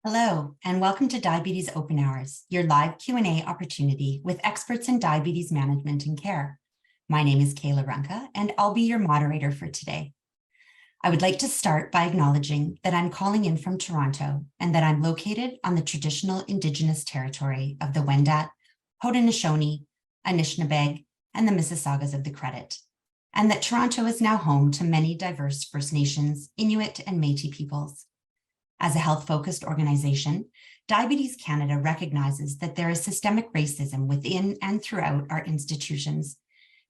Hello, and welcome to Diabetes Open Hours, your live Q&A opportunity with experts in diabetes management and care. My name is Kayla Runka, and I'll be your moderator for today. I would like to start by acknowledging that I'm calling in from Toronto and that I'm located on the traditional Indigenous territory of the Wendat, Haudenosaunee, Anishinaabeg, and the Mississaugas of the Credit, and that Toronto is now home to many diverse First Nations, Inuit, and Métis peoples. As a health-focused organization, Diabetes Canada recognizes that there is systemic racism within and throughout our institutions,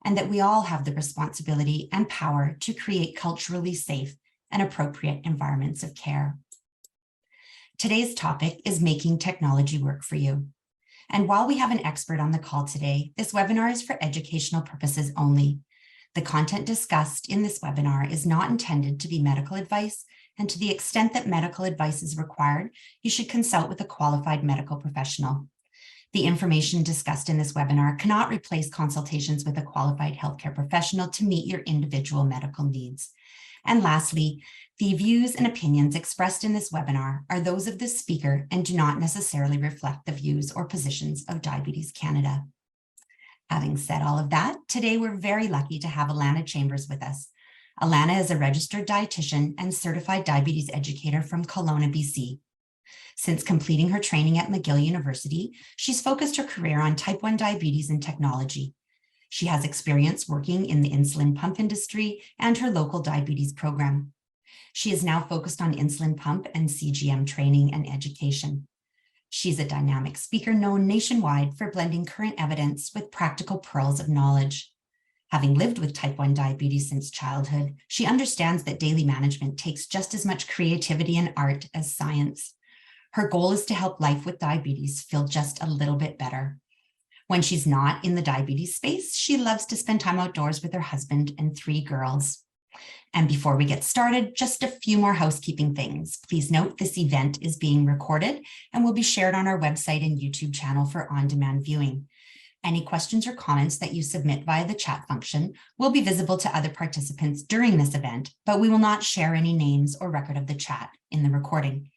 and that we all have the responsibility and power to create culturally safe and appropriate environments of care. Today's topic is making technology work for you. And while we have an expert on the call today, this webinar is for educational purposes only. The content discussed in this webinar is not intended to be medical advice, and to the extent that medical advice is required, you should consult with a qualified medical professional. The information discussed in this webinar cannot replace consultations with a qualified healthcare professional to meet your individual medical needs. And lastly, the views and opinions expressed in this webinar are those of the speaker and do not necessarily reflect the views or positions of Diabetes Canada. Having said all of that, today we're very lucky to have Alanna Chambers with us. Alanna is a registered dietitian and certified diabetes educator from Kelowna, BC. Since completing her training at McGill University, she's focused her career on type 1 diabetes and technology. She has experience working in the insulin pump industry and her local diabetes program. She is now focused on insulin pump and CGM training and education. She's a dynamic speaker known nationwide for blending current evidence with practical pearls of knowledge. Having lived with type 1 diabetes since childhood, she understands that daily management takes just as much creativity and art as science. Her goal is to help life with diabetes feel just a little bit better. When she's not in the diabetes space, she loves to spend time outdoors with her husband and 3 girls. And before we get started, just a few more housekeeping things. Please note this event is being recorded and will be shared on our website and YouTube channel for on-demand viewing. Any questions or comments that you submit via the chat function will be visible to other participants during this event, but we will not share any names or record of the chat in the recording.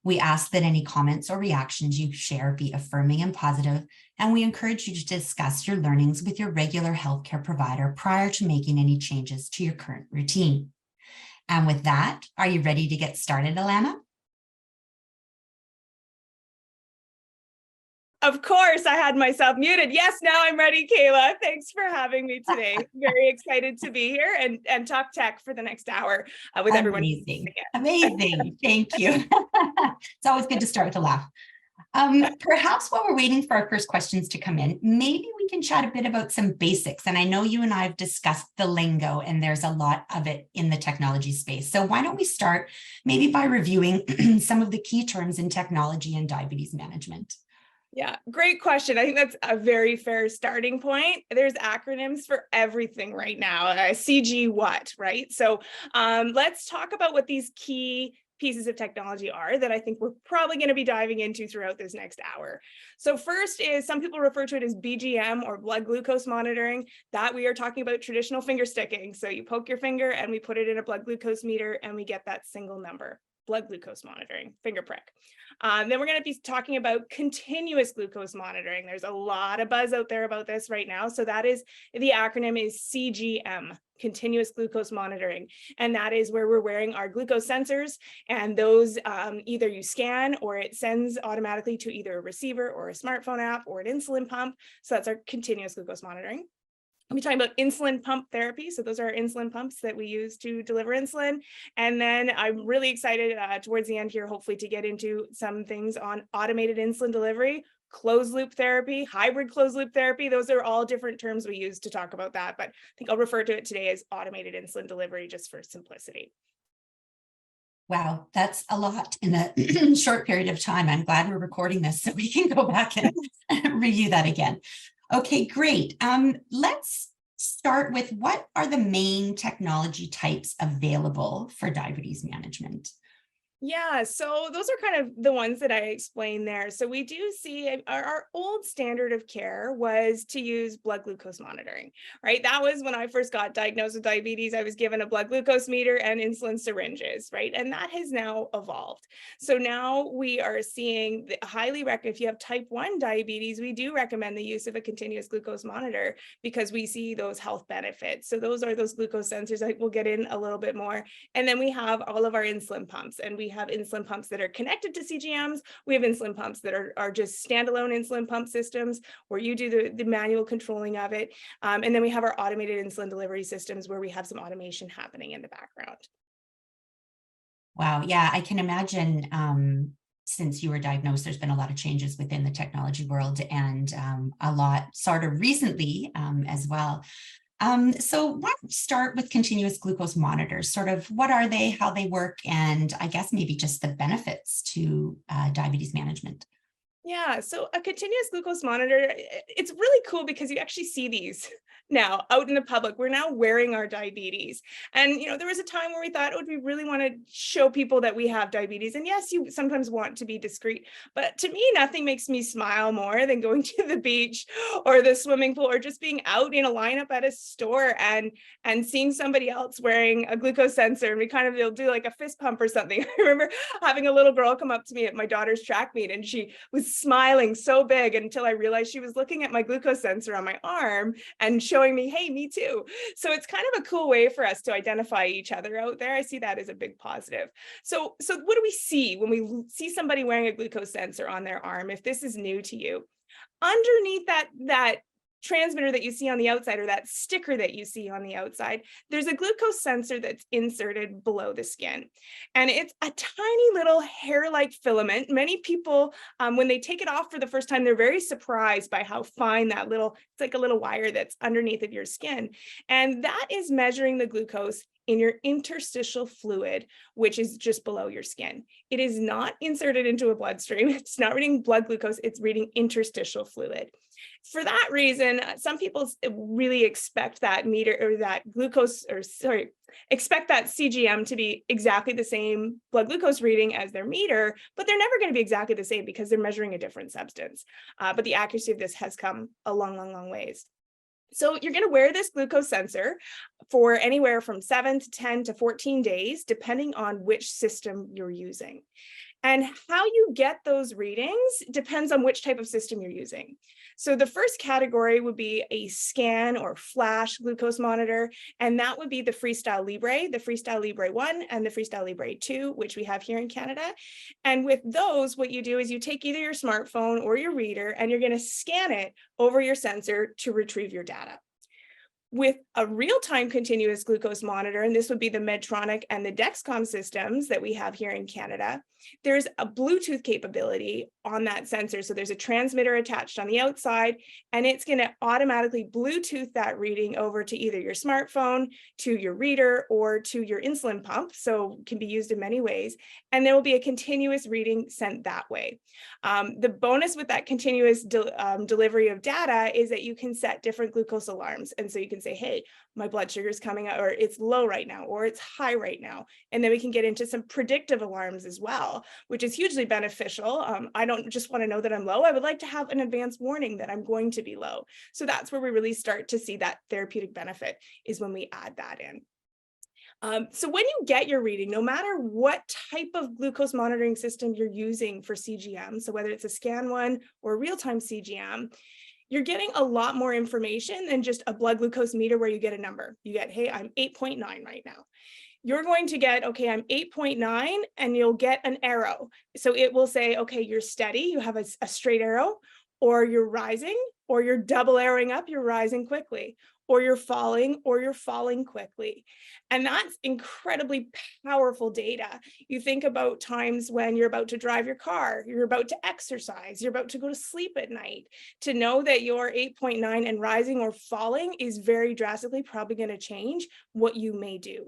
We ask that any comments or reactions you share be affirming and positive, and we encourage you to discuss your learnings with your regular healthcare provider prior to making any changes to your current routine. And with that, are you ready to get started, Alanna? Of course, I had myself muted. Yes, now I'm ready, Kayla. Thanks for having me today. Very excited to be here and talk tech for the next hour with everyone. Amazing. Thank you. It's always good to start with a laugh. Perhaps while we're waiting for our first questions to come in, maybe we can chat a bit about some basics. And I know you and I have discussed the lingo, and there's a lot of it in the technology space. So why don't we start maybe by reviewing some of the key terms in technology and diabetes management? Yeah, great question. I think that's a very fair starting point. There's acronyms for everything right now. CG what, right? So let's talk about what these key pieces of technology are that I think we're probably going to be diving into throughout this next hour. So first is, some people refer to it as BGM or blood glucose monitoring. That we are talking about traditional finger sticking. So you poke your finger and we put it in a blood glucose meter and we get that single number. Blood glucose monitoring, finger prick. Then we're going to be talking about continuous glucose monitoring. There's a lot of buzz out there about this right now. So that is, the acronym is CGM, continuous glucose monitoring. And that is where we're wearing our glucose sensors, and those either you scan or it sends automatically to either a receiver or a smartphone app or an insulin pump. So that's our continuous glucose monitoring. We'll be talking about insulin pump therapy. So those are our insulin pumps that we use to deliver insulin. And then I'm really excited towards the end here, hopefully, to get into some things on automated insulin delivery, closed loop therapy, hybrid closed loop therapy. Those are all different terms we use to talk about that. But I think I'll refer to it today as automated insulin delivery just for simplicity. Wow, that's a lot in a short period of time. I'm glad we're recording this so we can go back and review that again. Okay, great. Let's start with, what are the main technology types available for diabetes management? Yeah, so those are kind of the ones that I explained there. So we do see our old standard of care was to use blood glucose monitoring, right? That was when I first got diagnosed with diabetes. I was given a blood glucose meter and insulin syringes, right? And that has now evolved. So now we are seeing highly recommend if you have type 1 diabetes, we do recommend the use of a continuous glucose monitor because we see those health benefits. So those are those glucose sensors. I will get in a little bit more. And then we have all of our insulin pumps, and we have insulin pumps that are connected to CGMs. We have insulin pumps that are just standalone insulin pump systems where you do the manual controlling of it. And then we have our automated insulin delivery systems where we have some automation happening in the background. Wow. Yeah, I can imagine since you were diagnosed, there's been a lot of changes within the technology world and a lot sort of recently as well. So let's start with continuous glucose monitors. Sort of what are they, how they work, and I guess maybe just the benefits to diabetes management. Yeah, so a continuous glucose monitor, it's really cool because you actually see these now out in the public. We're now wearing our diabetes. And, there was a time where we thought, oh, we really want to show people that we have diabetes. And yes, you sometimes want to be discreet, but to me, nothing makes me smile more than going to the beach or the swimming pool or just being out in a lineup at a store and seeing somebody else wearing a glucose sensor. And they'll do like a fist pump or something. I remember having a little girl come up to me at my daughter's track meet, and she was smiling so big until I realized she was looking at my glucose sensor on my arm and showing me, hey, me too. So it's kind of a cool way for us to identify each other out there. I see that as a big positive. So what do we see when we see somebody wearing a glucose sensor on their arm? If this is new to you, underneath that transmitter that you see on the outside, or that sticker that you see on the outside, there's a glucose sensor that's inserted below the skin. And it's a tiny little hair-like filament. Many people, when they take it off for the first time, they're very surprised by how fine it's like a little wire that's underneath of your skin. And that is measuring the glucose in your interstitial fluid, which is just below your skin. It is not inserted into a bloodstream. It's not reading blood glucose, it's reading interstitial fluid. For that reason, some people really expect that meter or that glucose, expect that CGM to be exactly the same blood glucose reading as their meter, but they're never going to be exactly the same because they're measuring a different substance. But the accuracy of this has come a long, long, long ways. So you're going to wear this glucose sensor for anywhere from 7 to 10 to 14 days, depending on which system you're using. And how you get those readings depends on which type of system you're using. So the first category would be a scan or flash glucose monitor, and that would be the Freestyle Libre 1 and the Freestyle Libre 2, which we have here in Canada. And with those, what you do is you take either your smartphone or your reader, and you're going to scan it over your sensor to retrieve your data. With a real-time continuous glucose monitor, and this would be the Medtronic and the Dexcom systems that we have here in Canada, there's a Bluetooth capability on that sensor. So there's a transmitter attached on the outside, and it's going to automatically Bluetooth that reading over to either your smartphone, to your reader, or to your insulin pump. So it can be used in many ways. And there will be a continuous reading sent that way. The bonus with that continuous delivery of data is that you can set different glucose alarms. And so you can say, hey, my blood sugar is coming out, or it's low right now, or it's high right now. And then we can get into some predictive alarms as well, which is hugely beneficial. I don't just want to know that I'm low. I would like to have an advance warning that I'm going to be low. So that's where we really start to see that therapeutic benefit, is when we add that in. So when you get your reading, no matter what type of glucose monitoring system you're using for CGM, so whether it's a scan one or a real-time CGM, you're getting a lot more information than just a blood glucose meter where you get a number. You get, hey, I'm 8.9 right now. You're going to get, okay, I'm 8.9, and you'll get an arrow. So it will say, okay, you're steady, you have a straight arrow, or you're rising, or you're double arrowing up, you're rising quickly, or you're falling quickly. And that's incredibly powerful data. You think about times when you're about to drive your car, you're about to exercise, you're about to go to sleep at night. To know that you're 8.9 and rising or falling is very drastically probably going to change what you may do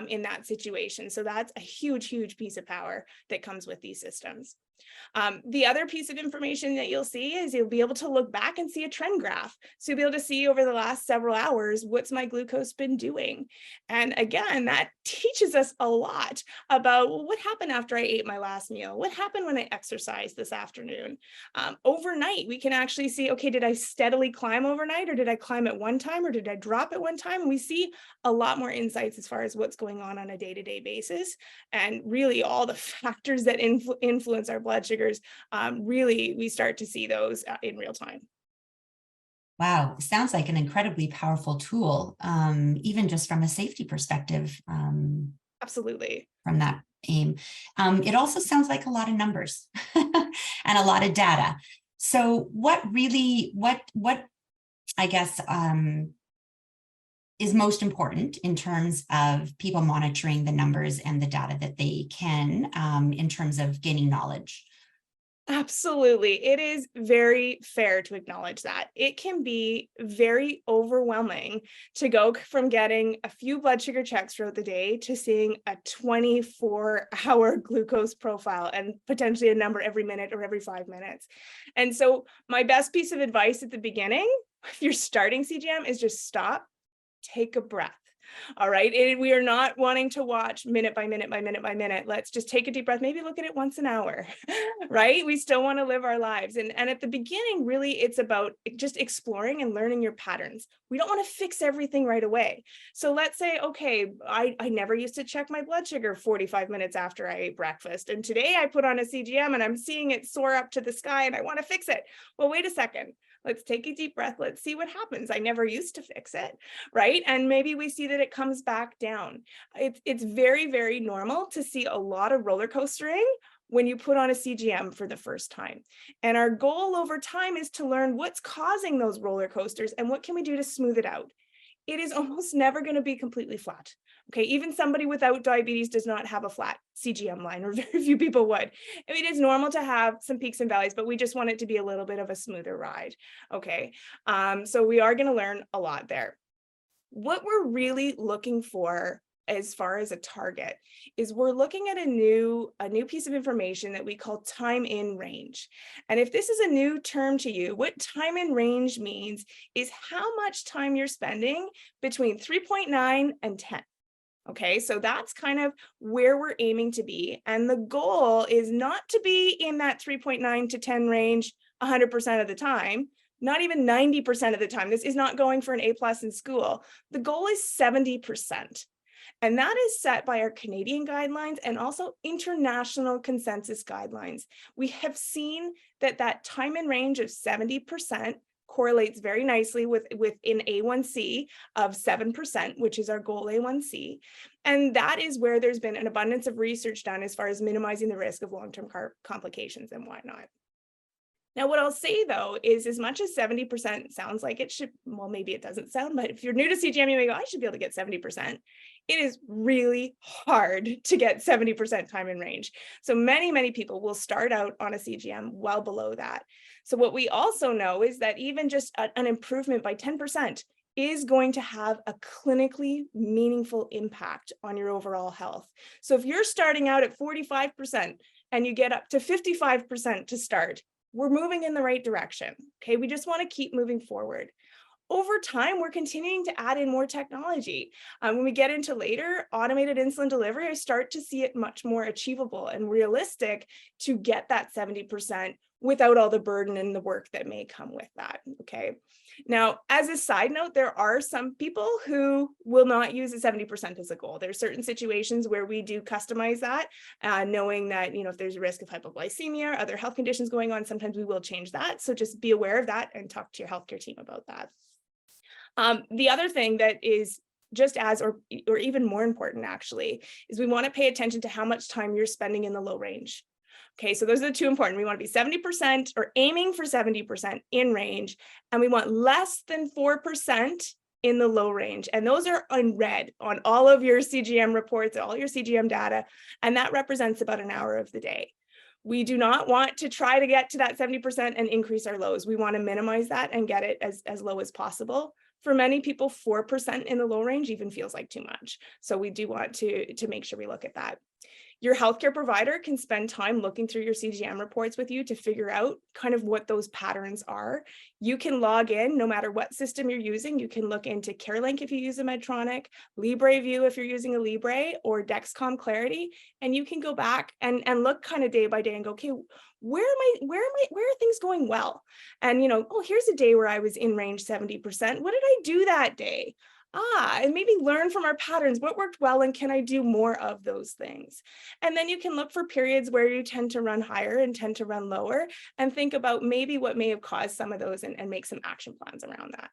in that situation. So that's a huge, huge piece of power that comes with these systems. The other piece of information that you'll see is you'll be able to look back and see a trend graph. So you'll be able to see over the last several hours, what's my glucose been doing? And again, that teaches us a lot about, well, what happened after I ate my last meal? What happened when I exercised this afternoon? Overnight, we can actually see, okay, did I steadily climb overnight, or did I climb at one time, or did I drop at one time? And we see a lot more insights as far as what's going on a day-to-day basis. And really all the factors that influence our blood sugars, really, we start to see those in real time. Wow, sounds like an incredibly powerful tool, even just from a safety perspective. Absolutely. From that aim. It also sounds like a lot of numbers and a lot of data. So what I guess, is most important in terms of people monitoring the numbers and the data that they can, in terms of gaining knowledge? Absolutely. It is very fair to acknowledge that. It can be very overwhelming to go from getting a few blood sugar checks throughout the day to seeing a 24-hour glucose profile and potentially a number every minute or every 5 minutes. And so my best piece of advice at the beginning, if you're starting CGM, is just stop, take a breath. All right. We are not wanting to watch minute by minute by minute by minute. Let's just take a deep breath, maybe look at it once an hour, right? We still want to live our lives. And at the beginning, really, it's about just exploring and learning your patterns. We don't want to fix everything right away. So let's say, okay, I never used to check my blood sugar 45 minutes after I ate breakfast. And today I put on a CGM and I'm seeing it soar up to the sky and I want to fix it. Well, wait a second. Let's take a deep breath. Let's see what happens. I never used to fix it, right? And maybe we see that it comes back down. It's very, very normal to see a lot of roller coastering when you put on a CGM for the first time. And our goal over time is to learn what's causing those roller coasters and what can we do to smooth it out. It is almost never going to be completely flat. Okay, even somebody without diabetes does not have a flat CGM line, or very few people would. I mean, it's normal to have some peaks and valleys, but we just want it to be a little bit of a smoother ride. Okay, so we are going to learn a lot there. What we're really looking for as far as a target is we're looking at a new piece of information that we call time in range. And if this is a new term to you, what time in range means is how much time you're spending between 3.9 and 10. Okay, so that's kind of where we're aiming to be. And the goal is not to be in that 3.9 to 10 range 100% of the time, not even 90% of the time. This is not going for an A+ in school. The goal is 70%. And that is set by our Canadian guidelines and also international consensus guidelines. We have seen that time in range of 70% correlates very nicely with an A1C of 7%, which is our goal A1C. And that is where there's been an abundance of research done as far as minimizing the risk of long-term complications and whatnot. Now, what I'll say, though, is as much as 70% sounds like it should, well, maybe it doesn't sound, but if you're new to CGM, you may go, I should be able to get 70%. It is really hard to get 70% time in range. So many people will start out on a CGM well below that. So what we also know is that even just an improvement by 10% is going to have a clinically meaningful impact on your overall health. So if you're starting out at 45% and you get up to 55% to start, we're moving in the right direction. Okay, we just want to keep moving forward. Over time, we're continuing to add in more technology. When we get into later automated insulin delivery, I start to see it much more achievable and realistic to get that 70% without all the burden and the work that may come with that. Okay. Now, as a side note, there are some people who will not use the 70% as a goal. There are certain situations where we do customize that, knowing that, if there's a risk of hypoglycemia or other health conditions going on, sometimes we will change that. So just be aware of that and talk to your healthcare team about that. The other thing that is just as, or even more important actually, is we want to pay attention to how much time you're spending in the low range. Okay, so those are the two important. We want to be 70% or aiming for 70% in range, and we want less than 4% in the low range. And those are in red on all of your CGM reports, all your CGM data, and that represents about an hour of the day. We do not want to try to get to that 70% and increase our lows. We want to minimize that and get it as low as possible. For many people, 4% in the low range even feels like too much. So we do want to make sure we look at that. Your healthcare provider can spend time looking through your CGM reports with you to figure out kind of what those patterns are. You can log in no matter what system you're using. You can look into CareLink if you use a Medtronic, LibreView if you're using a Libre, or Dexcom Clarity, and you can go back and look kind of day by day and go, okay, where are things going well? And oh, here's a day where I was in range 70%. What did I do that day? And maybe learn from our patterns, what worked well, and can I do more of those things? And then you can look for periods where you tend to run higher and tend to run lower, and think about maybe what may have caused some of those, and make some action plans around that.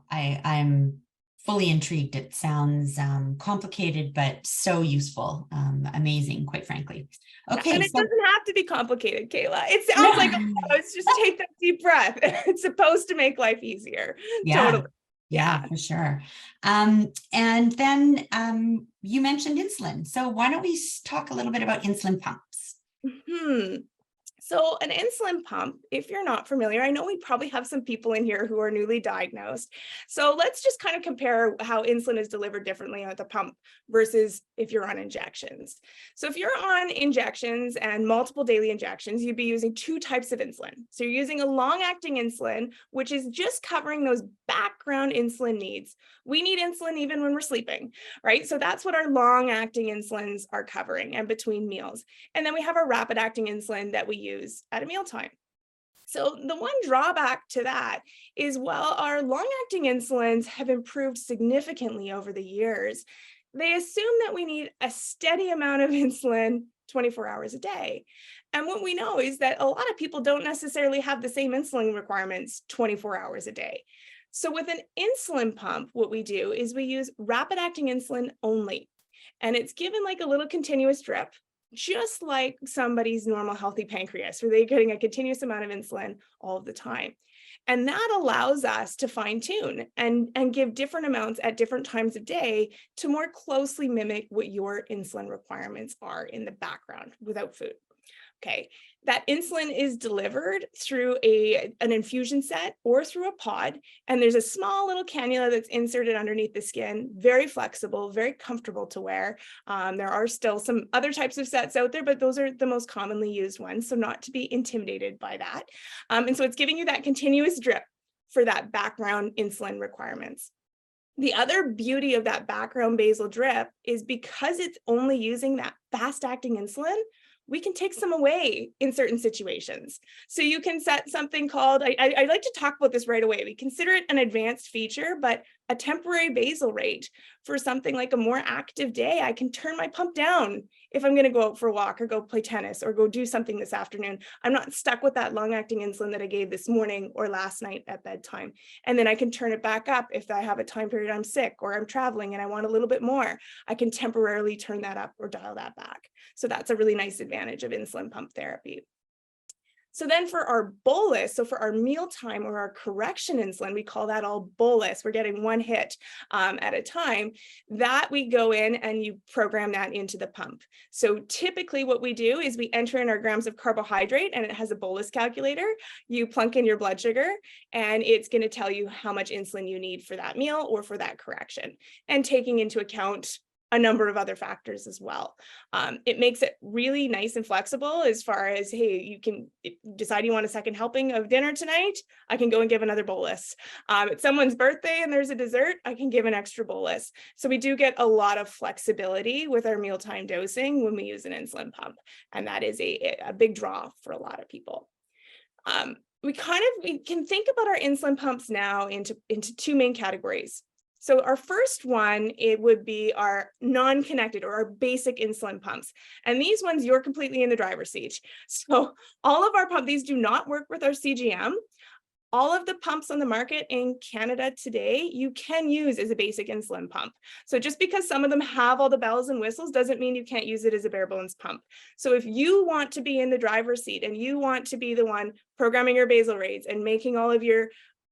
I'm fully intrigued. It sounds complicated, but so useful. Amazing, quite frankly. Okay. And it doesn't have to be complicated, Kayla. It sounds like, it's just take that deep breath. It's supposed to make life easier. Yeah. Totally. Yeah, for sure. And then you mentioned insulin. So why don't we talk a little bit about insulin pumps? So an insulin pump, if you're not familiar, I know we probably have some people in here who are newly diagnosed. So let's just kind of compare how insulin is delivered differently at the pump versus if you're on injections. So if you're on injections and multiple daily injections, you'd be using two types of insulin. So you're using a long-acting insulin, which is just covering those background insulin needs. We need insulin even when we're sleeping, right? So that's what our long-acting insulins are covering and between meals. And then we have our rapid-acting insulin that we use at a mealtime. So the one drawback to that is, while our long-acting insulins have improved significantly over the years, they assume that we need a steady amount of insulin 24 hours a day. And what we know is that a lot of people don't necessarily have the same insulin requirements 24 hours a day. So with an insulin pump, what we do is we use rapid-acting insulin only. And it's given like a little continuous drip, just like somebody's normal healthy pancreas, where they're getting a continuous amount of insulin all of the time. And that allows us to fine tune and give different amounts at different times of day to more closely mimic what your insulin requirements are in the background without food. Okay, that insulin is delivered through an infusion set or through a pod, and there's a small little cannula that's inserted underneath the skin, very flexible, very comfortable to wear. There are still some other types of sets out there, but those are the most commonly used ones, so not to be intimidated by that. And so it's giving you that continuous drip for that background insulin requirements. The other beauty of that background basal drip is, because it's only using that fast-acting insulin, we can take some away in certain situations. So you can set something called, I like to talk about this right away. We consider it an advanced feature, but a temporary basal rate. For something like a more active day, I can turn my pump down if I'm going to go out for a walk or go play tennis or go do something this afternoon. I'm not stuck with that long-acting insulin that I gave this morning or last night at bedtime. And then I can turn it back up if I have a time period I'm sick or I'm traveling and I want a little bit more. I can temporarily turn that up or dial that back. So that's a really nice advantage of insulin pump therapy. So then for our bolus, so for our mealtime or our correction insulin, we call that all bolus. We're getting one hit at a time. That we go in and you program that into the pump. So typically what we do is we enter in our grams of carbohydrate, and it has a bolus calculator. You plunk in your blood sugar, and it's going to tell you how much insulin you need for that meal or for that correction, and taking into account a number of other factors as well. It makes it really nice and flexible as far as, hey, you can decide you want a second helping of dinner tonight, I can go and give another bolus. It's someone's birthday and there's a dessert, I can give an extra bolus. So we do get a lot of flexibility with our mealtime dosing when we use an insulin pump. And that is a big draw for a lot of people. We can think about our insulin pumps now into two main categories. So our first one, it would be our non-connected or our basic insulin pumps. And these ones, you're completely in the driver's seat. So all of our pumps, these do not work with our CGM. All of the pumps on the market in Canada today, you can use as a basic insulin pump. So just because some of them have all the bells and whistles doesn't mean you can't use it as a bare bones pump. So if you want to be in the driver's seat and you want to be the one programming your basal rates and making all of your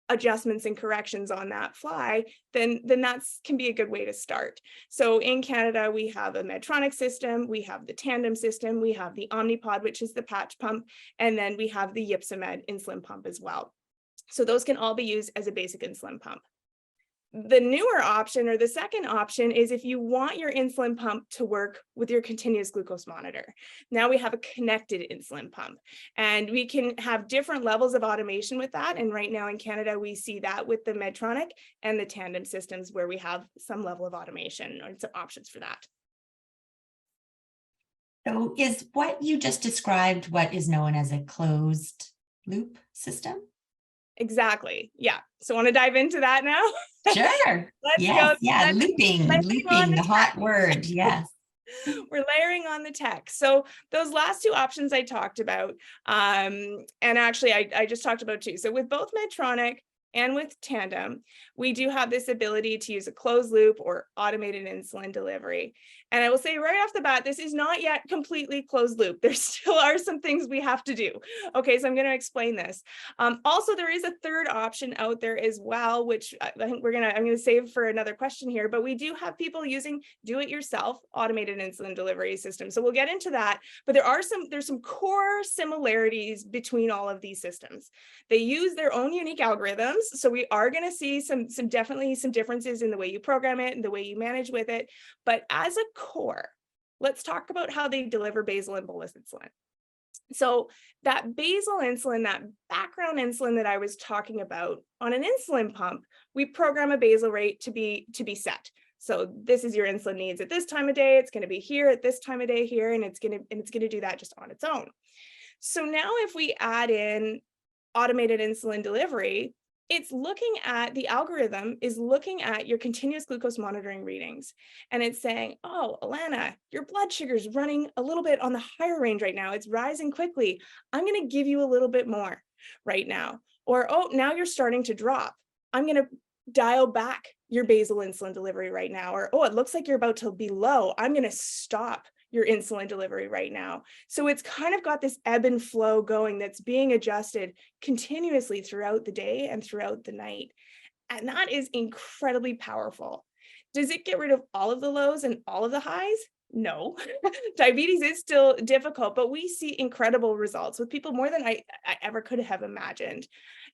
adjustments and corrections on that fly, then that can be a good way to start. So in Canada, we have a Medtronic system, we have the Tandem system, we have the Omnipod, which is the patch pump, and then we have the Ypsomed insulin pump as well. So those can all be used as a basic insulin pump. The newer option, or the second option, is if you want your insulin pump to work with your continuous glucose monitor. Now we have a connected insulin pump, and we can have different levels of automation with that. And right now in Canada, we see that with the Medtronic and the Tandem systems, where we have some level of automation or some options for that. So is what you just described what is known as a closed loop system? Exactly. Yeah. So want to dive into that now? Sure. Let's Yes. go. Yeah. Let's Looping, the hot word. Yes. We're layering on the tech. So those last two options I talked about, and actually I just talked about two. So with both Medtronic and with Tandem, we do have this ability to use a closed loop or automated insulin delivery. And I will say right off the bat, this is not yet completely closed loop. There still are some things we have to do. Okay, so I'm going to explain this. Also, there is a third option out there as well, which I think I'm going to save for another question here, but we do have people using do-it-yourself automated insulin delivery systems. So we'll get into that, but there's some core similarities between all of these systems. They use their own unique algorithms. So we are going to see definitely some differences in the way you program it and the way you manage with it. But as a core, let's talk about how they deliver basal and bolus insulin. So that basal insulin, that background insulin that I was talking about, on an insulin pump, we program a basal rate to be set. So this is your insulin needs at this time of day. It's going to be here at this time of day here, and it's going to do that just on its own. So now if we add in automated insulin delivery, the algorithm is looking at your continuous glucose monitoring readings. And it's saying, oh, Alanna, your blood sugar is running a little bit on the higher range right now. It's rising quickly. I'm going to give you a little bit more right now. Or, oh, now you're starting to drop. I'm going to dial back your basal insulin delivery right now. Or, oh, it looks like you're about to be low. I'm going to stop your insulin delivery right now. So it's kind of got this ebb and flow going that's being adjusted continuously throughout the day and throughout the night. And that is incredibly powerful. Does it get rid of all of the lows and all of the highs? No. Diabetes is still difficult, but we see incredible results with people more than I ever could have imagined.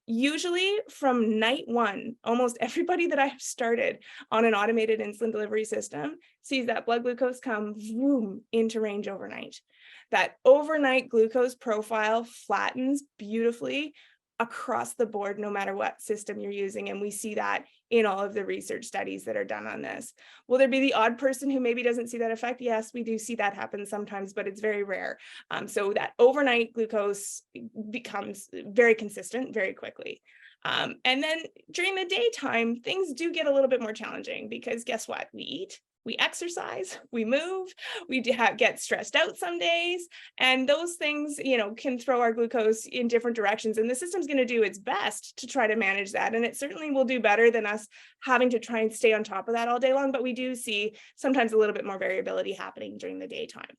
Usually from night one, almost everybody that I have started on an automated insulin delivery system sees that blood glucose come vroom, into range overnight. That overnight glucose profile flattens beautifully across the board, no matter what system you're using. And we see that in all of the research studies that are done on this. Will there be the odd person who maybe doesn't see that effect? Yes, we do see that happen sometimes, but it's very rare. So that overnight glucose becomes very consistent very quickly. And then during the daytime, things do get a little bit more challenging, because guess what? We eat, we exercise, we move, we get stressed out some days, and those things, can throw our glucose in different directions. And the system's going to do its best to try to manage that. And it certainly will do better than us having to try and stay on top of that all day long. But we do see sometimes a little bit more variability happening during the daytime.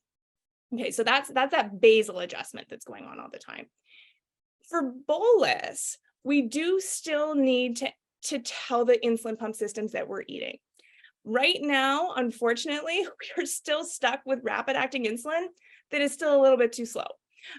Okay, so that's that basal adjustment that's going on all the time. For bolus, we do still need to tell the insulin pump systems that we're eating. Right now, unfortunately, we're still stuck with rapid acting insulin that is still a little bit too slow.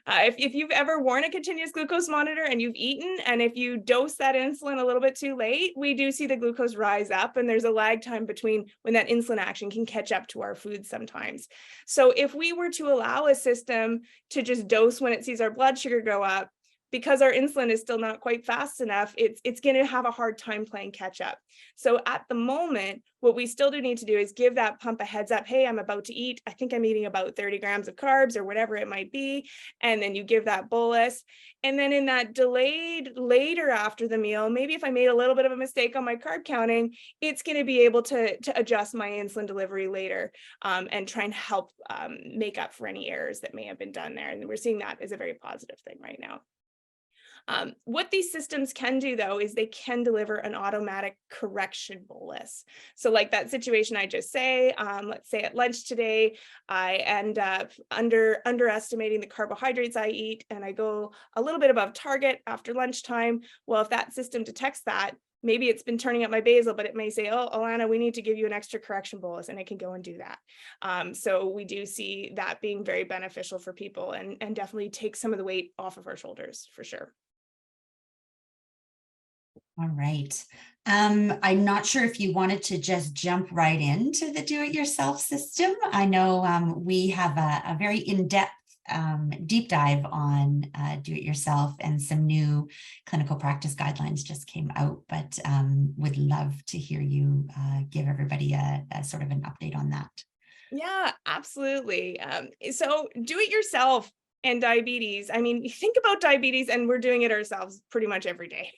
If you've ever worn a continuous glucose monitor and you've eaten, and if you dose that insulin a little bit too late, we do see the glucose rise up, and there's a lag time between when that insulin action can catch up to our food sometimes. So if we were to allow a system to just dose when it sees our blood sugar go up, because our insulin is still not quite fast enough, it's going to have a hard time playing catch up. So at the moment, what we still do need to do is give that pump a heads up. Hey, I'm about to eat. I think I'm eating about 30 grams of carbs or whatever it might be. And then you give that bolus. And then in that delayed later after the meal, maybe if I made a little bit of a mistake on my carb counting, it's going to be able to adjust my insulin delivery later and try and help make up for any errors that may have been done there. And we're seeing that as a very positive thing right now. What these systems can do, though, is they can deliver an automatic correction bolus. So like that situation I just say, let's say at lunch today, I end up underestimating the carbohydrates I eat, and I go a little bit above target after lunchtime. Well, if that system detects that, maybe it's been turning up my basal, but it may say, oh, Alanna, we need to give you an extra correction bolus, and it can go and do that. So we do see that being very beneficial for people and definitely take some of the weight off of our shoulders for sure. All right. I'm not sure if you wanted to just jump right into the do-it-yourself system. I know we have a very in-depth deep dive on do-it-yourself, and some new clinical practice guidelines just came out, but would love to hear you give everybody a sort of an update on that. Yeah, absolutely. So do it yourself and diabetes. I mean, you think about diabetes and we're doing it ourselves pretty much every day,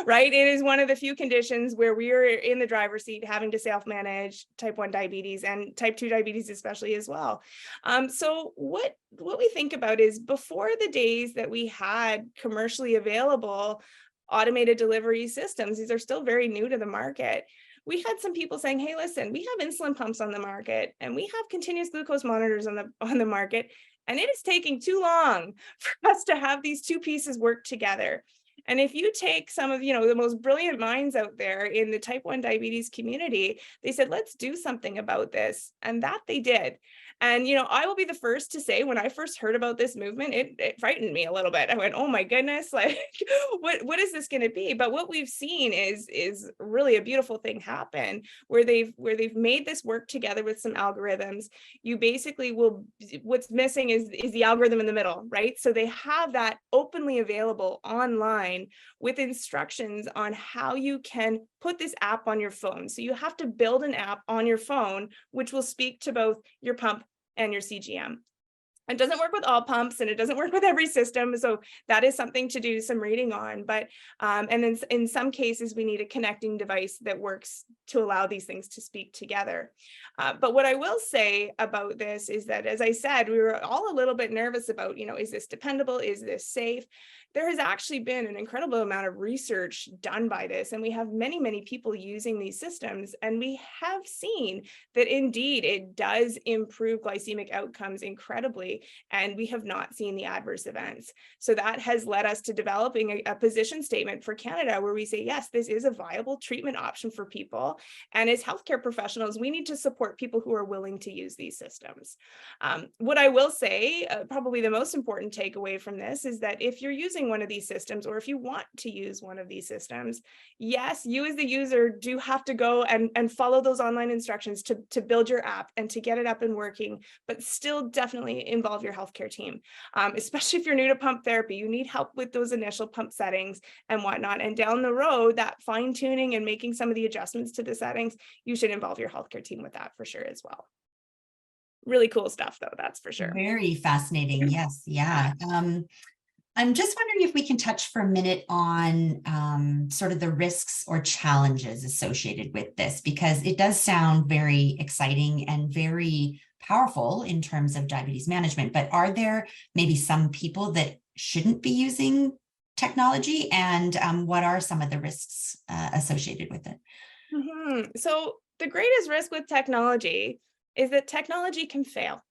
right? It is one of the few conditions where we are in the driver's seat having to self-manage type 1 diabetes and type 2 diabetes especially as well. So what we think about is, before the days that we had commercially available automated delivery systems, these are still very new to the market. We had some people saying, hey, listen, we have insulin pumps on the market and we have continuous glucose monitors on the market, and it is taking too long for us to have these two pieces work together. And if you take some of, the most brilliant minds out there in the type 1 diabetes community, they said, let's do something about this. And that they did. And, I will be the first to say, when I first heard about this movement, it frightened me a little bit. I went, oh my goodness, like, what is this going to be? But what we've seen is really a beautiful thing happen, where they've made this work together with some algorithms. You basically what's missing is the algorithm in the middle, right? So they have that openly available online with instructions on how you can put this app on your phone. So you have to build an app on your phone, which will speak to both your pump and your CGM. It doesn't work with all pumps and it doesn't work with every system. So that is something to do some reading on. But, and then in some cases, we need a connecting device that works to allow these things to speak together. But what I will say about this is that, as I said, we were all a little bit nervous about, is this dependable? Is this safe? There has actually been an incredible amount of research done by this, and we have many, many people using these systems, and we have seen that indeed it does improve glycemic outcomes incredibly, and we have not seen the adverse events. So that has led us to developing a position statement for Canada, where we say, yes, this is a viable treatment option for people, and as healthcare professionals, we need to support people who are willing to use these systems. What I will say, probably the most important takeaway from this, is that if you're using one of these systems, or if you want to use one of these systems, yes, you as the user do have to go and follow those online instructions to build your app and to get it up and working, but still definitely involve your healthcare team. Especially if you're new to pump therapy, you need help with those initial pump settings and whatnot. And down the road, that fine tuning and making some of the adjustments to the settings, you should involve your healthcare team with that for sure as well. Really cool stuff though, that's for sure. Very fascinating. Yes. Yeah. I'm just wondering if we can touch for a minute on sort of the risks or challenges associated with this, because it does sound very exciting and very powerful in terms of diabetes management. But are there maybe some people that shouldn't be using technology, and what are some of the risks associated with it? So the greatest risk with technology is that technology can fail.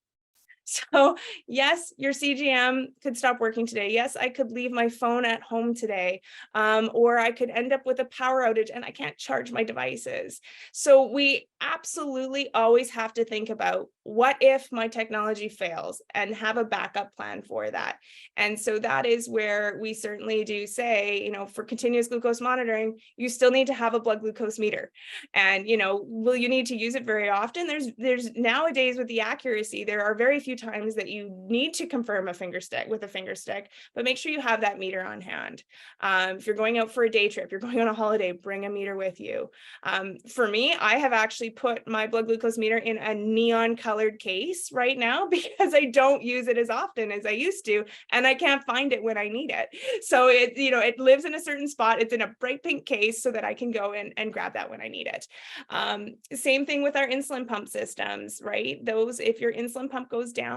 So yes, your CGM could stop working today. Yes, I could leave my phone at home today, or I could end up with a power outage and I can't charge my devices. So we absolutely always have to think about, what if my technology fails, and have a backup plan for that. And so that is where we certainly do say, for continuous glucose monitoring, you still need to have a blood glucose meter. And, will you need to use it very often? There's nowadays, with the accuracy, there are very few times that you need to confirm with a finger stick, but make sure you have that meter on hand. If you're going out for a day trip, you're going on a holiday, bring a meter with you. For me, I have actually put my blood glucose meter in a neon colored case right now, because I don't use it as often as I used to, and I can't find it when I need it. So it lives in a certain spot. It's in a bright pink case so that I can go and grab that when I need it. Same thing with our insulin pump systems, right? If your insulin pump goes down,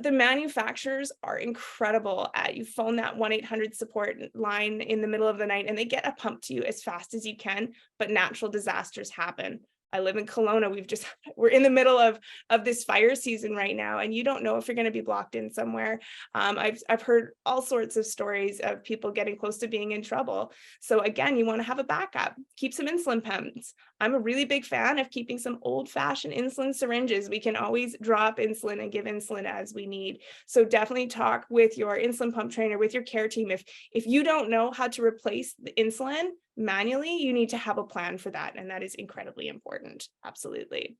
the manufacturers are incredible at, you phone that 1-800 support line in the middle of the night and they get a pump to you as fast as you can, but natural disasters happen. I live in Kelowna. We're in the middle of this fire season right now, and you don't know if you're going to be blocked in somewhere. I've heard all sorts of stories of people getting close to being in trouble. So again, you want to have a backup. Keep some insulin pumps. I'm a really big fan of keeping some old-fashioned insulin syringes. We can always drop insulin and give insulin as we need. So definitely talk with your insulin pump trainer, with your care team. If you don't know how to replace the insulin, manually, you need to have a plan for that. And that is incredibly important. Absolutely.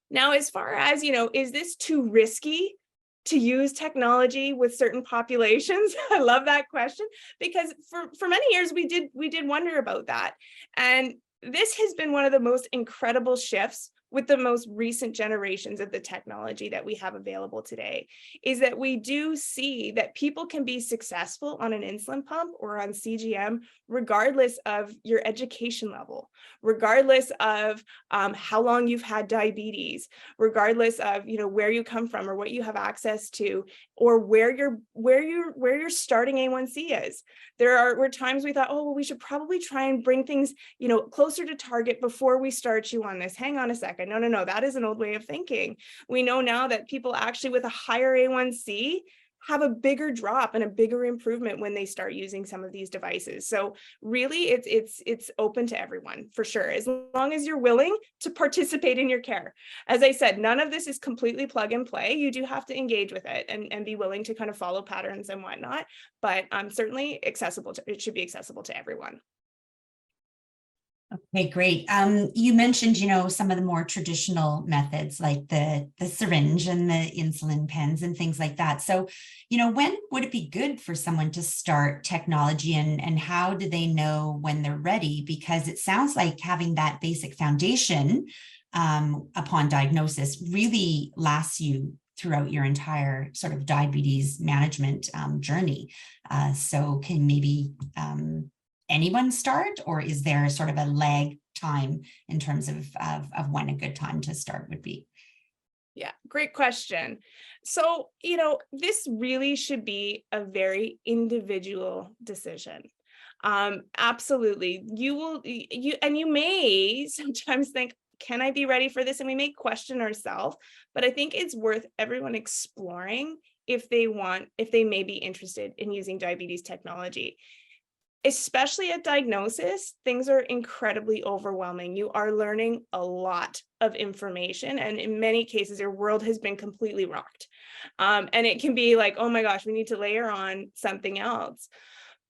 Now, as far as, is this too risky to use technology with certain populations? I love that question, because for many years we did wonder about that. And this has been one of the most incredible shifts with the most recent generations of the technology that we have available today, is that we do see that people can be successful on an insulin pump or on CGM, regardless of your education level, regardless of how long you've had diabetes, regardless of where you come from or what you have access to, or where your starting A1C is. Were times we thought, oh, well, we should probably try and bring things closer to target before we start you on this. Hang on a second. No, that is an old way of thinking. We know now that people actually with a higher A1C have a bigger drop and a bigger improvement when they start using some of these devices. So really, it's open to everyone, for sure, as long as you're willing to participate in your care. As I said, none of this is completely plug and play. You do have to engage with it and be willing to kind of follow patterns and whatnot, but certainly it should be accessible to everyone. Okay, great. You mentioned, some of the more traditional methods like the syringe and the insulin pens and things like that. So, when would it be good for someone to start technology, and how do they know when they're ready? Because it sounds like having that basic foundation upon diagnosis really lasts you throughout your entire sort of diabetes management journey. So can maybe anyone start, or is there sort of a lag time in terms of when a good time to start would be? Yeah, great question. So, this really should be a very individual decision. Absolutely. You may sometimes think, can I be ready for this? And we may question ourselves, but I think it's worth everyone exploring if they may be interested in using diabetes technology. Especially at diagnosis, things are incredibly overwhelming. You are learning a lot of information, and in many cases, your world has been completely rocked. And it can be like, oh my gosh, we need to layer on something else.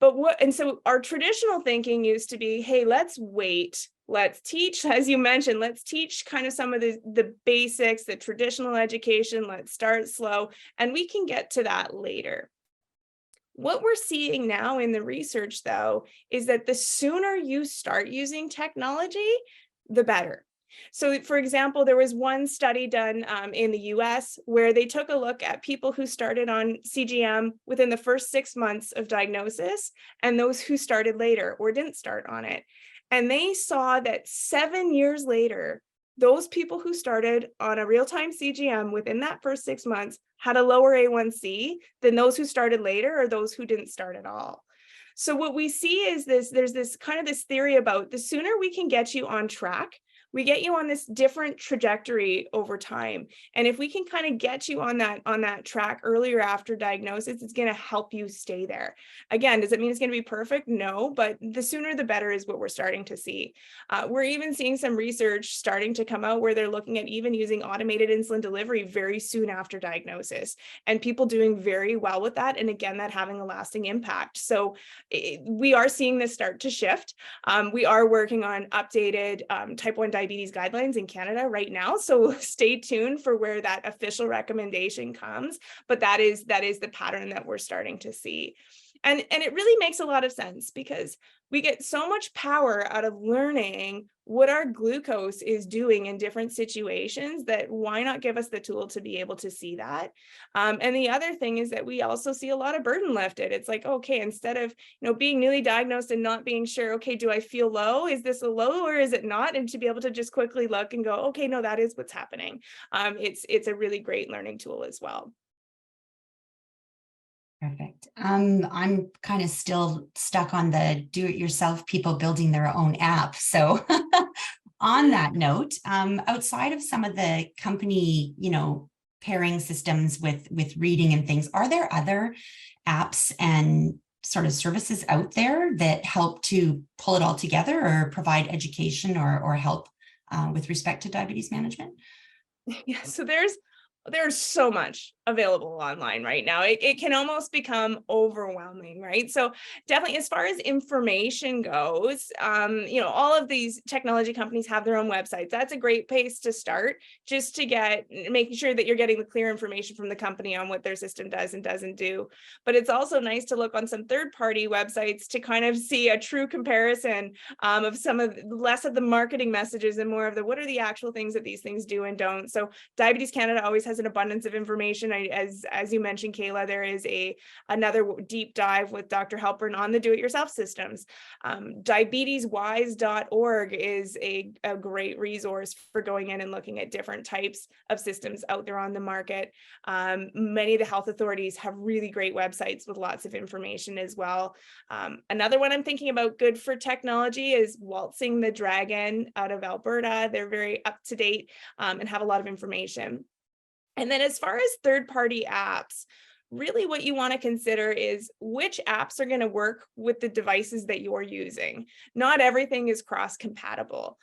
And so our traditional thinking used to be, hey, let's wait. Let's teach, as you mentioned, let's teach kind of some of the basics, the traditional education. Let's start slow, and we can get to that later. What we're seeing now in the research, though, is that the sooner you start using technology, the better. So, for example, there was one study done in the US where they took a look at people who started on CGM within the first 6 months of diagnosis and those who started later or didn't start on it. And they saw that 7 years later, those people who started on a real-time CGM within that first 6 months had a lower A1C than those who started later or those who didn't start at all. So what we see is there's this kind of this theory about the sooner we can get you on track, we get you on this different trajectory over time. And if we can kind of get you on that track earlier after diagnosis, it's going to help you stay there. Again, does it mean it's going to be perfect? No, but the sooner the better is what we're starting to see. We're even seeing some research starting to come out where they're looking at even using automated insulin delivery very soon after diagnosis, and people doing very well with that. And again, that having a lasting impact. So we are seeing this start to shift. We are working on updated type 1 diabetes guidelines in Canada right now. So stay tuned for where that official recommendation comes. But that is the pattern that we're starting to see. And it really makes a lot of sense because we get so much power out of learning what our glucose is doing in different situations that why not give us the tool to be able to see that? And the other thing is that we also see a lot of burden lifted. It's like, okay, instead of being newly diagnosed and not being sure, okay, do I feel low? Is this a low or is it not? And to be able to just quickly look and go, okay, no, that is what's happening. It's a really great learning tool as well. Perfect. I'm kind of still stuck on the do-it-yourself people building their own app. So on that note, outside of some of the company, pairing systems with reading and things, are there other apps and sort of services out there that help to pull it all together or provide education or help with respect to diabetes management? Yeah, so there's so much. available online right now. It can almost become overwhelming, right? So definitely, as far as information goes, all of these technology companies have their own websites. That's a great place to start, just to making sure that you're getting the clear information from the company on what their system does and doesn't do. But it's also nice to look on some third-party websites to kind of see a true comparison of some of less of the marketing messages and more of the what are the actual things that these things do and don't. So Diabetes Canada always has an abundance of information. As you mentioned, Kayla, there is another deep dive with Dr. Halpern on the do-it-yourself systems. Diabeteswise.org is a great resource for going in and looking at different types of systems out there on the market. Many of the health authorities have really great websites with lots of information as well. Another one I'm thinking about good for technology is Waltzing the Dragon out of Alberta. They're very up to date and have a lot of information. And then as far as third-party apps, really what you want to consider is which apps are going to work with the devices that you're using. Not everything is cross-compatible.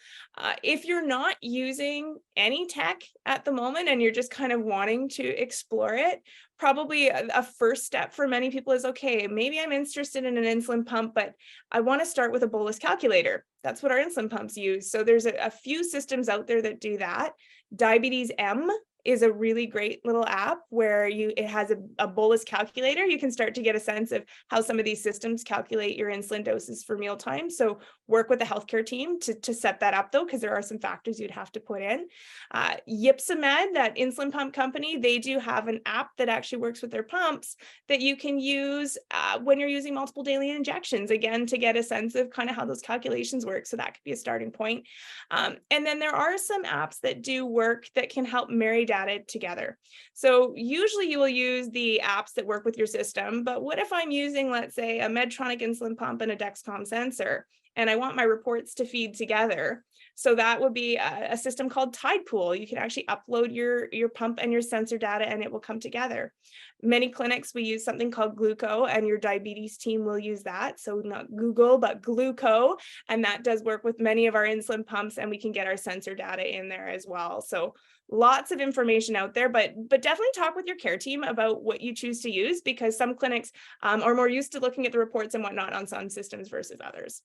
If you're not using any tech at the moment and you're just kind of wanting to explore it, probably a first step for many people is, okay, maybe I'm interested in an insulin pump, but I want to start with a bolus calculator. That's what our insulin pumps use. So there's a few systems out there that do that. Diabetes M is a really great little app where it has a bolus calculator. You can start to get a sense of how some of these systems calculate your insulin doses for mealtime. So work with the healthcare team to set that up, though, because there are some factors you'd have to put in. Ypsomed, that insulin pump company, they do have an app that actually works with their pumps that you can use when you're using multiple daily injections, again, to get a sense of kind of how those calculations work. So that could be a starting point. And then there are some apps that do work that can help marry data together. So usually you will use the apps that work with your system, but what if I'm using, let's say, a Medtronic insulin pump and a Dexcom sensor, and I want my reports to feed together? So that would be a system called Tidepool. You can actually upload your pump and your sensor data and it will come together. Many clinics, we use something called Gluco, and your diabetes team will use that. So not Google, but Gluco. And that does work with many of our insulin pumps, and we can get our sensor data in there as well. So lots of information out there, but definitely talk with your care team about what you choose to use, because some clinics are more used to looking at the reports and whatnot on some systems versus others.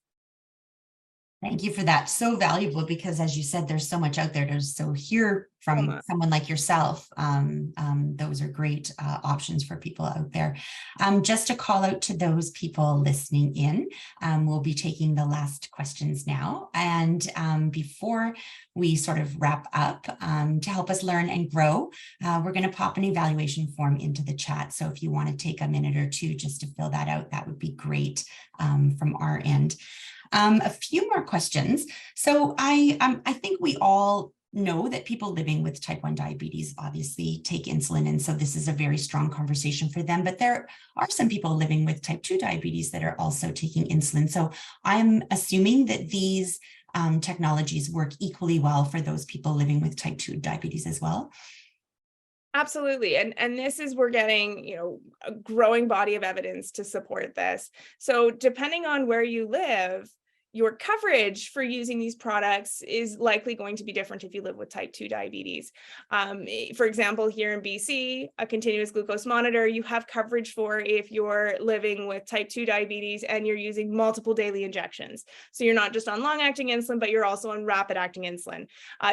Thank you for that. So valuable, because as you said, there's so much out there to hear from someone like yourself. Those are great options for people out there. Just to call out to those people listening in, we'll be taking the last questions now. And before we sort of wrap up, to help us learn and grow, we're going to pop an evaluation form into the chat. So if you want to take a minute or two just to fill that out, that would be great from our end. A few more questions. So I think we all know that people living with type 1 diabetes obviously take insulin, and so this is a very strong conversation for them. But there are some people living with type 2 diabetes that are also taking insulin. So I'm assuming that these technologies work equally well for those people living with type 2 diabetes as well. Absolutely. And this is, we're getting, a growing body of evidence to support this. So depending on where you live, your coverage for using these products is likely going to be different if you live with type 2 diabetes. For example, here in BC, a continuous glucose monitor, you have coverage for if you're living with type 2 diabetes and you're using multiple daily injections. So you're not just on long-acting insulin, but you're also on rapid-acting insulin.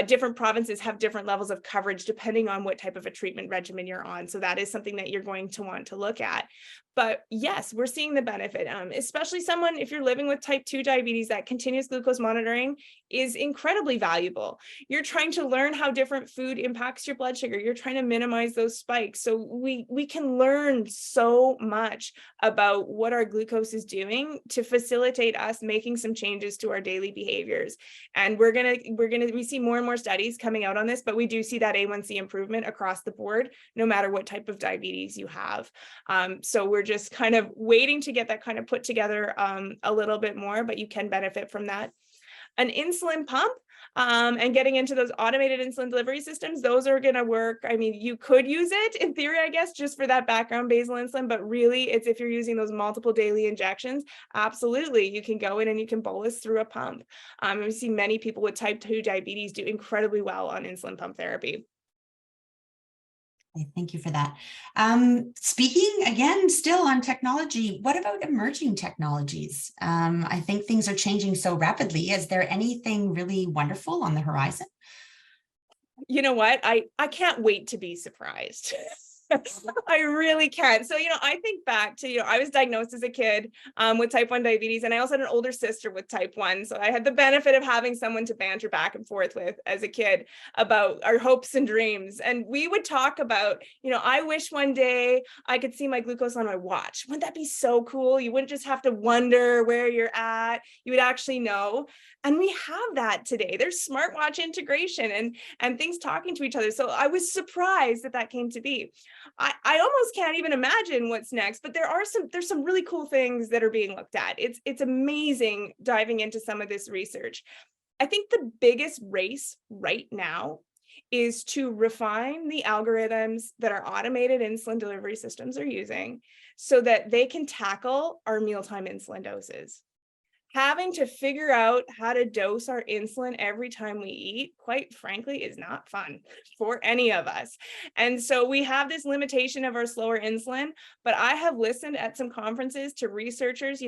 Different provinces have different levels of coverage depending on what type of a treatment regimen you're on. So that is something that you're going to want to look at. But yes, we're seeing the benefit, especially someone, if you're living with type 2 diabetes, that continuous glucose monitoring is incredibly valuable. You're trying to learn how different food impacts your blood sugar. You're trying to minimize those spikes. So we can learn so much about what our glucose is doing to facilitate us making some changes to our daily behaviors. And we see more and more studies coming out on this, but we do see that A1C improvement across the board, no matter what type of diabetes you have. So we're just kind of waiting to get that kind of put together a little bit more, but you can benefit from that. An insulin pump and getting into those automated insulin delivery systems, those are going to work. I mean, you could use it in theory, I guess, just for that background basal insulin, but really it's if you're using those multiple daily injections, absolutely, you can go in and you can bolus through a pump. We see many people with type 2 diabetes do incredibly well on insulin pump therapy. Okay, thank you for that. Speaking again, still on technology, what about emerging technologies? I think things are changing so rapidly. Is there anything really wonderful on the horizon? You know what? I can't wait to be surprised. I really can't. So, I think back to, I was diagnosed as a kid with type 1 diabetes, and I also had an older sister with type 1. So I had the benefit of having someone to banter back and forth with as a kid about our hopes and dreams. And we would talk about, I wish one day I could see my glucose on my watch. Wouldn't that be so cool? You wouldn't just have to wonder where you're at. You would actually know. And we have that today. There's smartwatch integration and things talking to each other. So I was surprised that that came to be. I almost can't even imagine what's next, but there's some really cool things that are being looked at. It's amazing diving into some of this research. I think the biggest race right now is to refine the algorithms that our automated insulin delivery systems are using so that they can tackle our mealtime insulin doses. Having to figure out how to dose our insulin every time we eat, quite frankly, is not fun for any of us. And so we have this limitation of our slower insulin, but I have listened at some conferences to researchers,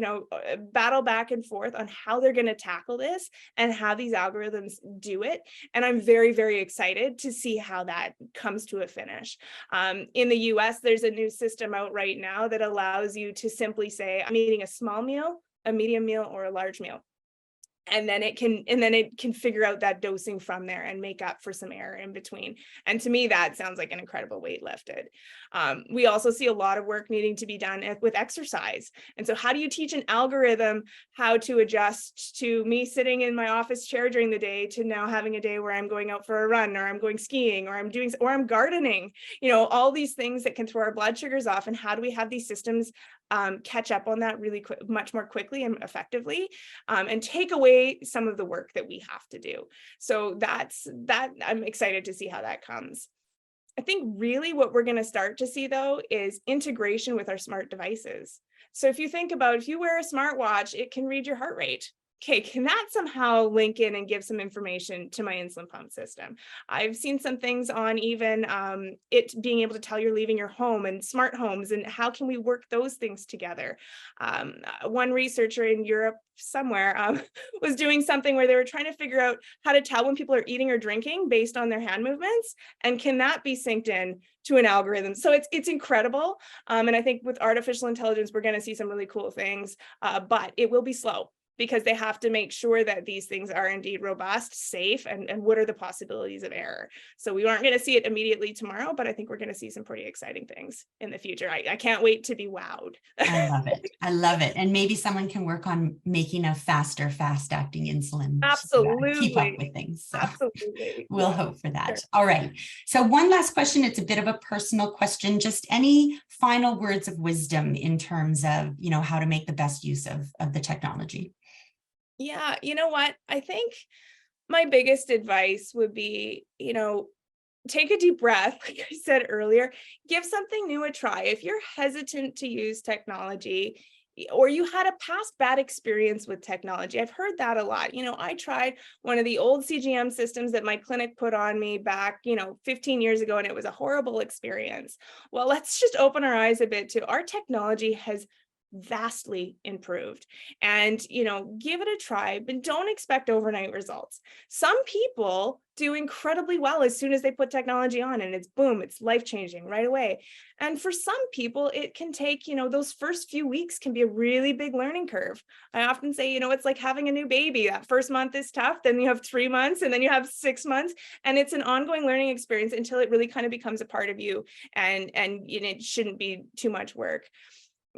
battle back and forth on how they're going to tackle this and how these algorithms do it. And I'm very, very excited to see how that comes to a finish. In the US, there's a new system out right now that allows you to simply say, I'm eating a small meal, a medium meal, or a large meal. And then it can figure out that dosing from there and make up for some error in between. And to me, that sounds like an incredible weight lifted. We also see a lot of work needing to be done with exercise. And so how do you teach an algorithm how to adjust to me sitting in my office chair during the day to now having a day where I'm going out for a run, or I'm going skiing, or I'm gardening, all these things that can throw our blood sugars off. And how do we have these systems catch up on that really quick, much more quickly and effectively, and take away some of the work that we have to do. So that I'm excited to see how that comes. I think really what we're going to start to see though is integration with our smart devices. So if you think about, if you wear a smartwatch, it can read your heart rate. Okay, can that somehow link in and give some information to my insulin pump system? I've seen some things on even it being able to tell you're leaving your home and smart homes, and how can we work those things together? One researcher in Europe somewhere was doing something where they were trying to figure out how to tell when people are eating or drinking based on their hand movements, and can that be synced in to an algorithm? So it's incredible. And I think with artificial intelligence, we're going to see some really cool things, but it will be slow, because they have to make sure that these things are indeed robust, safe, and what are the possibilities of error. So we aren't going to see it immediately tomorrow, but I think we're going to see some pretty exciting things in the future. I can't wait to be wowed. I love it. I love it. And maybe someone can work on making a fast-acting insulin Absolutely. to keep up with things. So absolutely. We'll hope for that. Sure. All right. So one last question. It's a bit of a personal question. Just any final words of wisdom in terms of, how to make the best use of the technology? Yeah, you know what? I think my biggest advice would be, take a deep breath, like I said earlier, give something new a try. If you're hesitant to use technology, or you had a past bad experience with technology, I've heard that a lot. I tried one of the old CGM systems that my clinic put on me back, 15 years ago, and it was a horrible experience. Well, let's just open our eyes a bit to our technology has vastly improved, and give it a try, but don't expect overnight results. Some people do incredibly well as soon as they put technology on, and it's life-changing right away. And for some people, it can take, those first few weeks can be a really big learning curve. I often say, it's like having a new baby. That first month is tough, then you have 3 months, and then you have 6 months, and it's an ongoing learning experience until it really kind of becomes a part of you, and it shouldn't be too much work.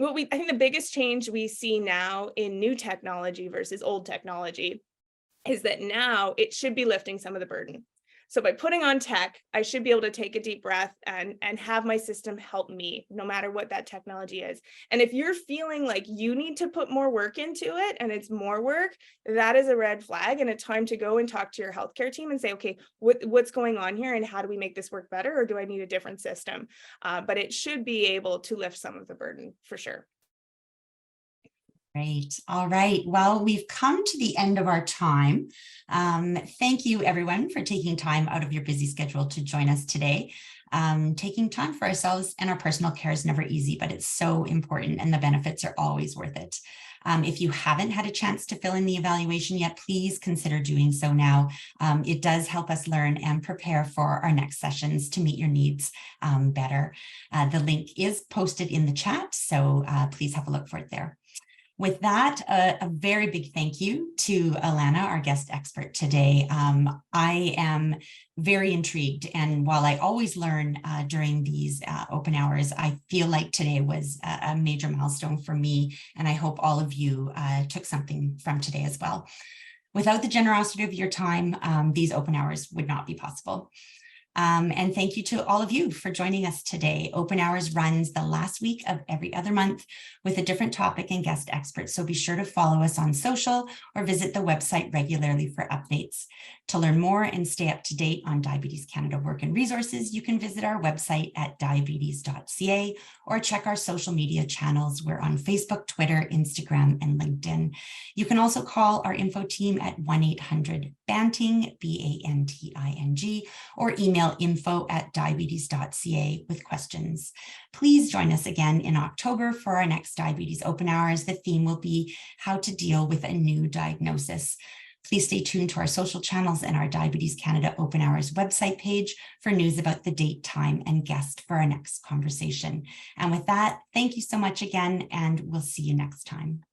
I think the biggest change we see now in new technology versus old technology is that now it should be lifting some of the burden. So by putting on tech, I should be able to take a deep breath and have my system help me, no matter what that technology is. And if you're feeling like you need to put more work into it and it's more work, that is a red flag and a time to go and talk to your healthcare team and say, okay, what's going on here, and how do we make this work better, or do I need a different system? But it should be able to lift some of the burden for sure. Great. All right. Well, we've come to the end of our time. Thank you, everyone, for taking time out of your busy schedule to join us today. taking time for ourselves and our personal care is never easy, but it's so important and the benefits are always worth it. If you haven't had a chance to fill in the evaluation yet, please consider doing so now. It does help us learn and prepare for our next sessions to meet your needs better. The link is posted in the chat, so please have a look for it there. With that, a very big thank you to Alanna, our guest expert today. I am very intrigued, and while I always learn during these open hours, I feel like today was a major milestone for me, and I hope all of you took something from today as well. Without the generosity of your time, these open hours would not be possible. And thank you to all of you for joining us today. Open Hours runs the last week of every other month with a different topic and guest expert. So be sure to follow us on social or visit the website regularly for updates. To learn more and stay up to date on Diabetes Canada work and resources, you can visit our website at diabetes.ca or check our social media channels. We're on Facebook, Twitter, Instagram, and LinkedIn. You can also call our info team at 1-800-BANTING, BANTING, or email info@diabetes.ca with questions. Please join us again in October for our next Diabetes Open Hours. The theme will be how to deal with a new diagnosis. Please stay tuned to our social channels and our Diabetes Canada Open Hours website page for news about the date, time, and guest for our next conversation. And with that, thank you so much again, and we'll see you next time.